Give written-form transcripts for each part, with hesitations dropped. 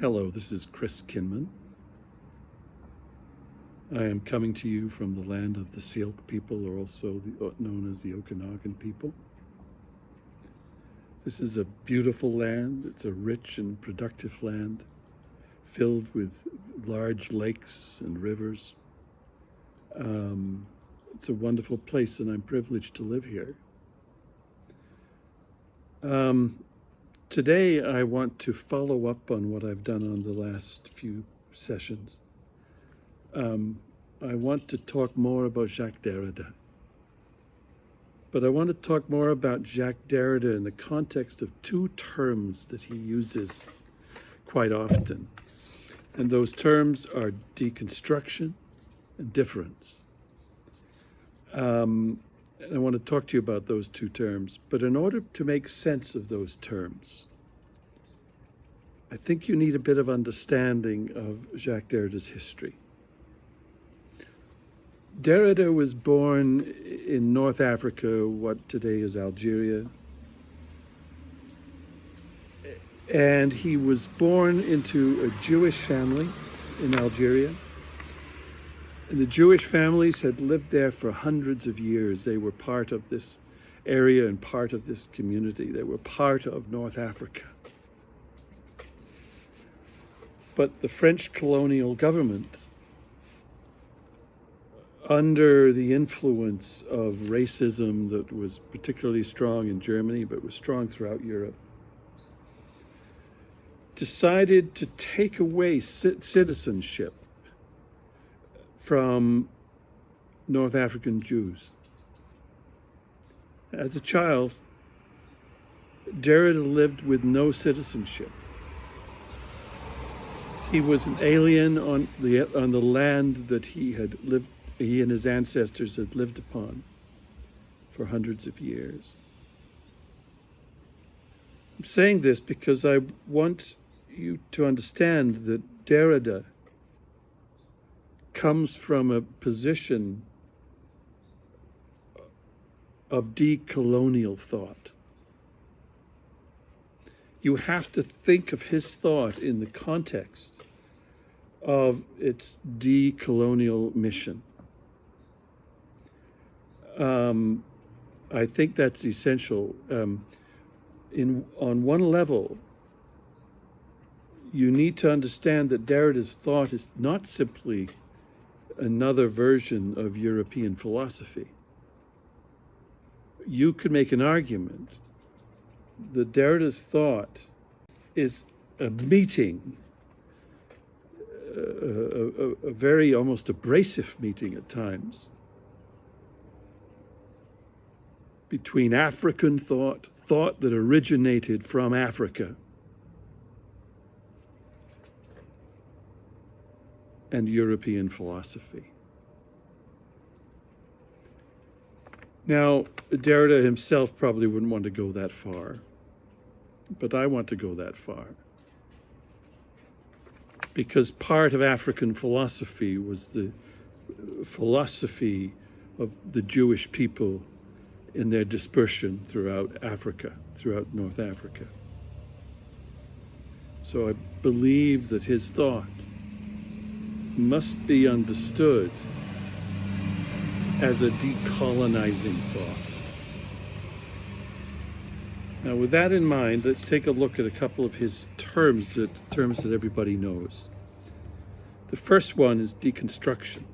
Hello, this is Chris Kinman. I am coming to you from the land of the Syilx people, or also known as the Okanagan people. This is a beautiful land. It's a rich and productive land, filled with large lakes and rivers. It's a wonderful place, and I'm privileged to live here. Today, I want to follow up on what I've done on the last few sessions. I want to talk more about Jacques Derrida. But I want to talk more about Jacques Derrida in the context of two terms that he uses quite often. And those terms are deconstruction and difference. And I want to talk to you about those two terms. But in order to make sense of those terms, I think you need a bit of understanding of Jacques Derrida's history. Derrida was born in North Africa, what today is Algeria. And he was born into a Jewish family in Algeria. And the Jewish families had lived there for hundreds of years. They were part of this area and part of this community. They were part of North Africa. But the French colonial government, under the influence of racism that was particularly strong in Germany, but was strong throughout Europe, decided to take away citizenship from North African Jews. As a child, Derrida lived with no citizenship. He was an alien on the land that he and his ancestors had lived upon for hundreds of years. I'm saying this because I want you to understand that Derrida comes from a position of decolonial thought. You have to think of his thought in the context of its decolonial mission. I think that's essential. On one level, you need to understand that Derrida's thought is not simply another version of European philosophy. You could make an argument that Derrida's thought is a meeting, a very almost abrasive meeting at times, between African thought that originated from Africa, and European philosophy. Now, Derrida himself probably wouldn't want to go that far, but I want to go that far. Because part of African philosophy was the philosophy of the Jewish people in their dispersion throughout Africa, throughout North Africa. So I believe that his thought must be understood as a decolonizing thought. Now, with that in mind, let's take a look at a couple of his terms that everybody knows. The first one is deconstruction.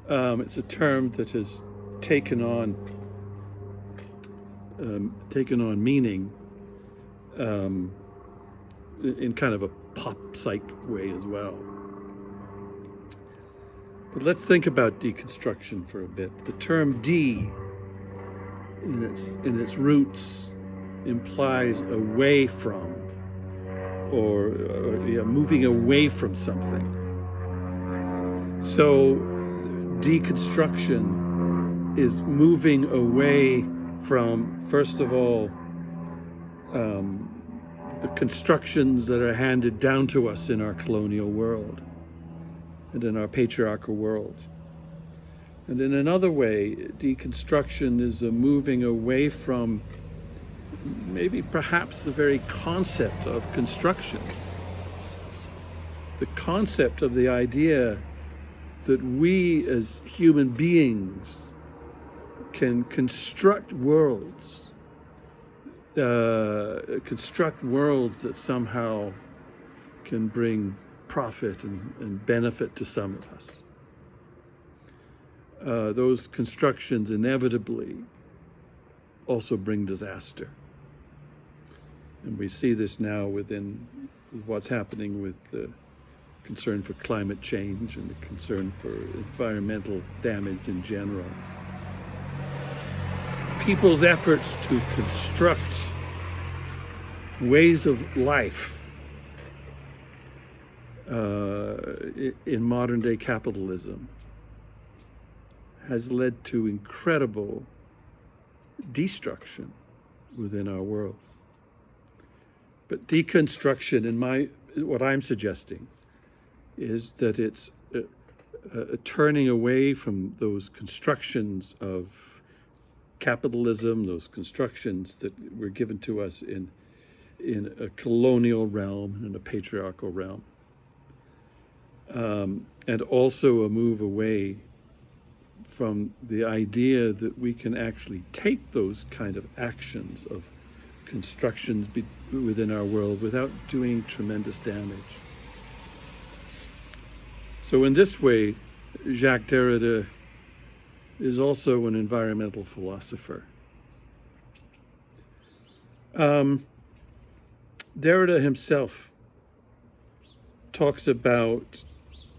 It's a term that has taken on meaning in kind of a pop psych way as well. But let's think about deconstruction for a bit. The term "de" in its roots implies away from, or moving away from something. So deconstruction is moving away from, first of all, the constructions that are handed down to us in our colonial world and in our patriarchal world. And in another way, deconstruction is a moving away from maybe perhaps the very concept of construction. The concept of the idea that we as human beings can construct worlds that somehow can bring profit and benefit to some of us. Those constructions inevitably also bring disaster. And we see this now within what's happening with the concern for climate change and the concern for environmental damage in general. People's efforts to construct ways of life in modern day capitalism has led to incredible destruction within our world. But deconstruction, what I'm suggesting, is that it's a turning away from those constructions of capitalism, those constructions that were given to us in a colonial realm and a patriarchal realm, and also a move away from the idea that we can actually take those kind of actions of constructions within our world without doing tremendous damage. So in this way, Jacques Derrida is also an environmental philosopher. Derrida himself talks about,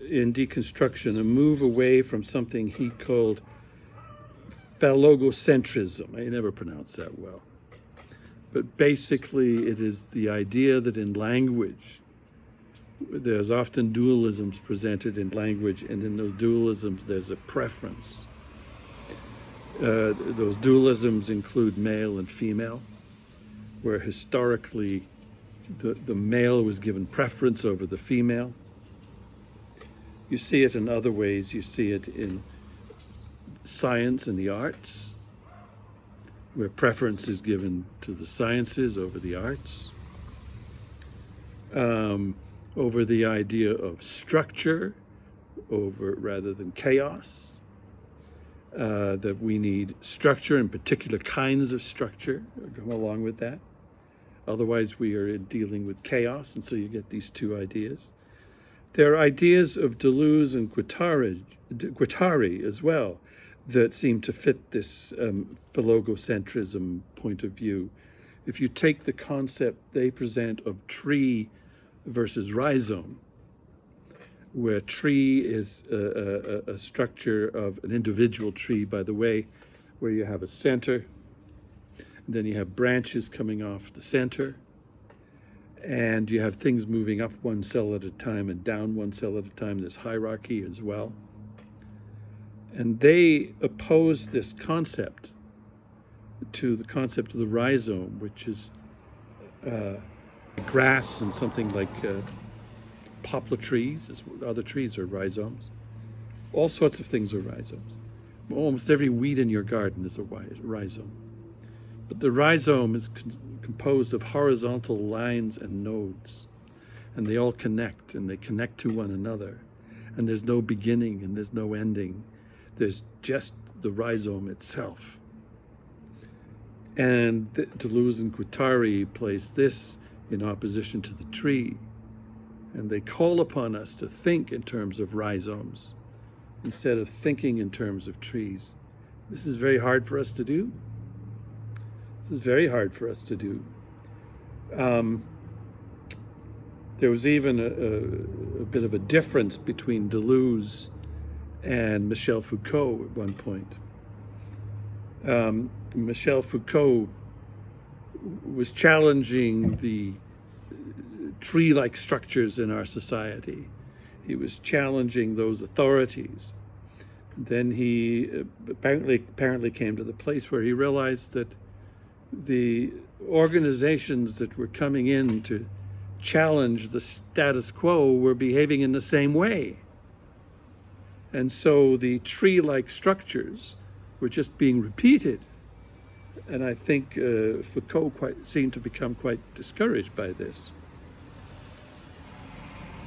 in deconstruction, a move away from something he called phallogocentrism. I never pronounced that well. But basically, it is the idea that in language, there's often dualisms presented in language, and in those dualisms, there's a preference. Those dualisms include male and female, where historically the male was given preference over the female. You see it in other ways. You see it in science and the arts, where preference is given to the sciences over the arts, over the idea of structure rather than chaos, that we need structure and particular kinds of structure go along with that. Otherwise, we are dealing with chaos, and so you get these two ideas. There are ideas of Deleuze and Guattari as well that seem to fit this phallogocentrism point of view. If you take the concept they present of tree versus rhizome, where tree is a structure of an individual tree, by the way, where you have a center, and then you have branches coming off the center, and you have things moving up one cell at a time and down one cell at a time. There's hierarchy as well. And they oppose this concept to the concept of the rhizome, which is grass and something like poplar trees. Other trees are rhizomes. All sorts of things are rhizomes. Almost every weed in your garden is a rhizome. But the rhizome is composed of horizontal lines and nodes, and they all connect, and they connect to one another. And there's no beginning and there's no ending. There's just the rhizome itself. And Deleuze and Guattari place this in opposition to the tree. And they call upon us to think in terms of rhizomes instead of thinking in terms of trees. This is very hard for us to do. This is very hard for us to do. There was even a bit of a difference between Deleuze and Michel Foucault at one point. Michel Foucault was challenging the tree-like structures in our society. He was challenging those authorities. Then he apparently came to the place where he realized that the organizations that were coming in to challenge the status quo were behaving in the same way. And so the tree-like structures were just being repeated. And I think Foucault seemed to become quite discouraged by this.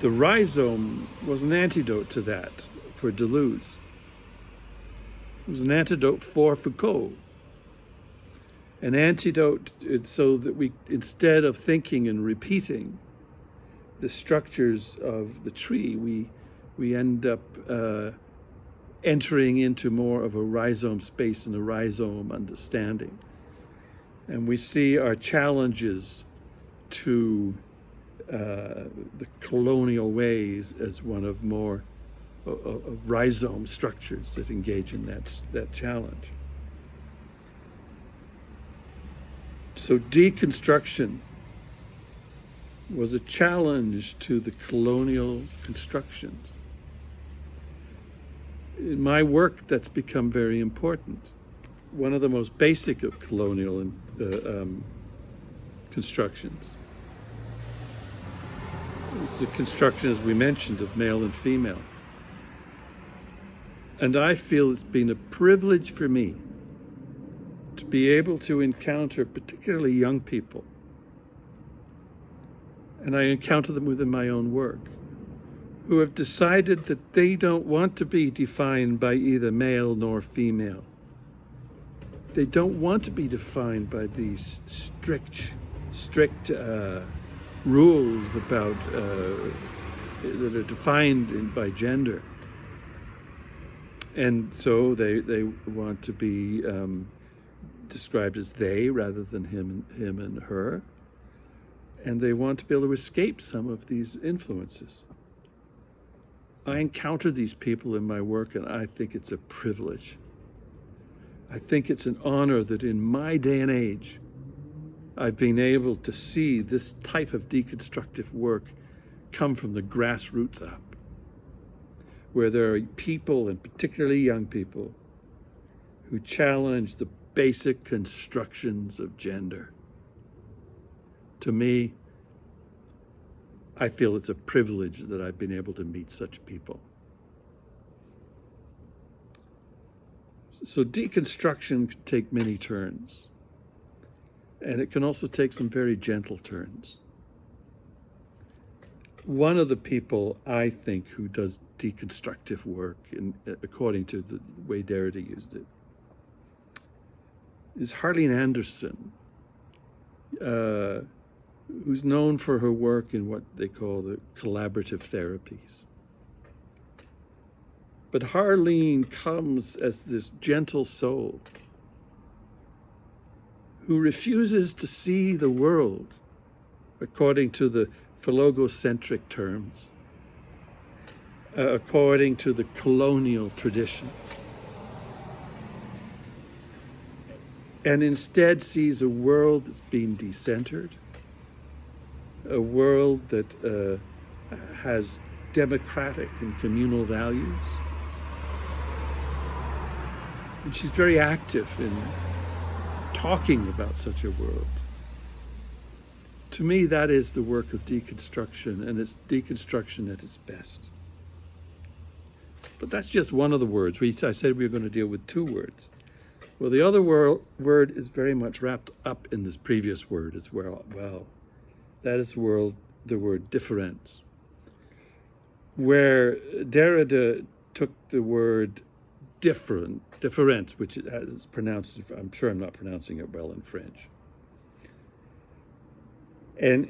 The rhizome was an antidote to that for Deleuze. It was an antidote for Foucault. An antidote so that we, instead of thinking and repeating the structures of the tree, we end up entering into more of a rhizome space and a rhizome understanding. And we see our challenges to the colonial ways as one of more of rhizome structures that engage in that challenge. So deconstruction was a challenge to the colonial constructions. In my work, that's become very important. One of the most basic of colonial constructions is the construction, as we mentioned, of male and female. And I feel it's been a privilege for me to be able to encounter particularly young people, and I encounter them within my own work, who have decided that they don't want to be defined by either male nor female. They don't want to be defined by these strict rules about that are defined by gender. And so they want to be described as they rather than him and her. And they want to be able to escape some of these influences. I encounter these people in my work, and I think it's a privilege. I think it's an honor that in my day and age, I've been able to see this type of deconstructive work come from the grassroots up, where there are people, and particularly young people, who challenge the basic constructions of gender. To me, I feel it's a privilege that I've been able to meet such people. So deconstruction can take many turns, and it can also take some very gentle turns. One of the people, I think, who does deconstructive work, according to the way Derrida used it, is Harlene Anderson, who's known for her work in what they call the collaborative therapies. But Harlene comes as this gentle soul who refuses to see the world according to the philogocentric terms, according to the colonial traditions, and instead sees a world that's been decentered, a world that has democratic and communal values. And she's very active in talking about such a world. To me, that is the work of deconstruction, and it's deconstruction at its best. But that's just one of the words. I said we were going to deal with two words. Well, the other word is very much wrapped up in this previous word as well. That is the word différance, where Derrida took the word différance, which is pronounced, I'm sure I'm not pronouncing it well in French, and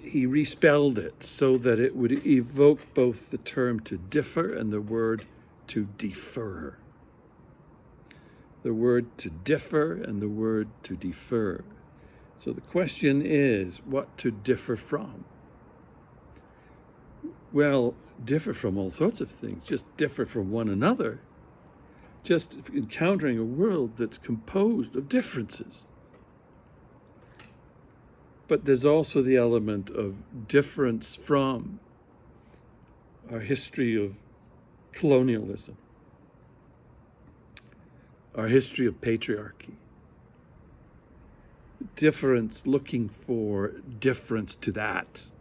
he respelled it so that it would evoke both the term to differ and the word to defer. The word to differ and the word to defer. So the question is, what to differ from? Well, differ from all sorts of things, just differ from one another, just encountering a world that's composed of differences. But there's also the element of difference from our history of colonialism, our history of patriarchy. Difference, looking for difference to that.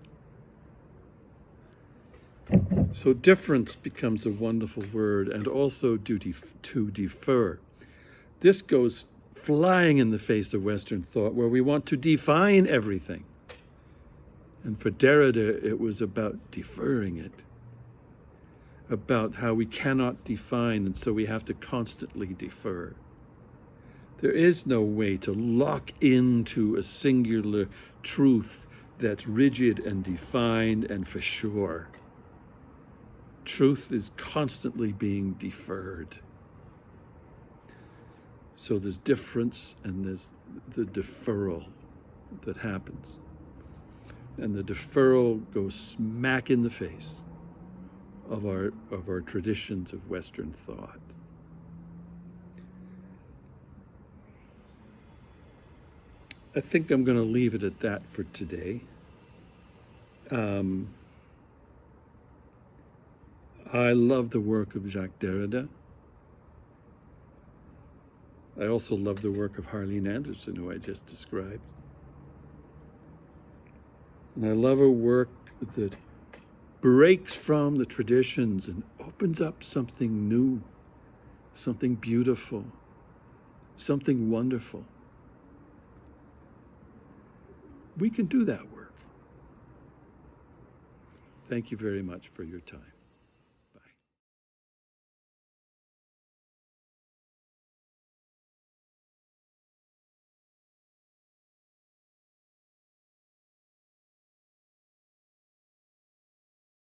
So difference becomes a wonderful word, and also to defer. This goes flying in the face of Western thought, where we want to define everything. And for Derrida, it was about deferring it, about how we cannot define, and so we have to constantly defer. There is no way to lock into a singular truth that's rigid and defined and for sure. Truth is constantly being deferred. So there's difference and there's the deferral that happens. And the deferral goes smack in the face of our traditions of Western thought. I think I'm going to leave it at that for today. I love the work of Jacques Derrida. I also love the work of Harlene Anderson, who I just described. And I love her work that breaks from the traditions and opens up something new, something beautiful, something wonderful. We can do that work. Thank you very much for your time.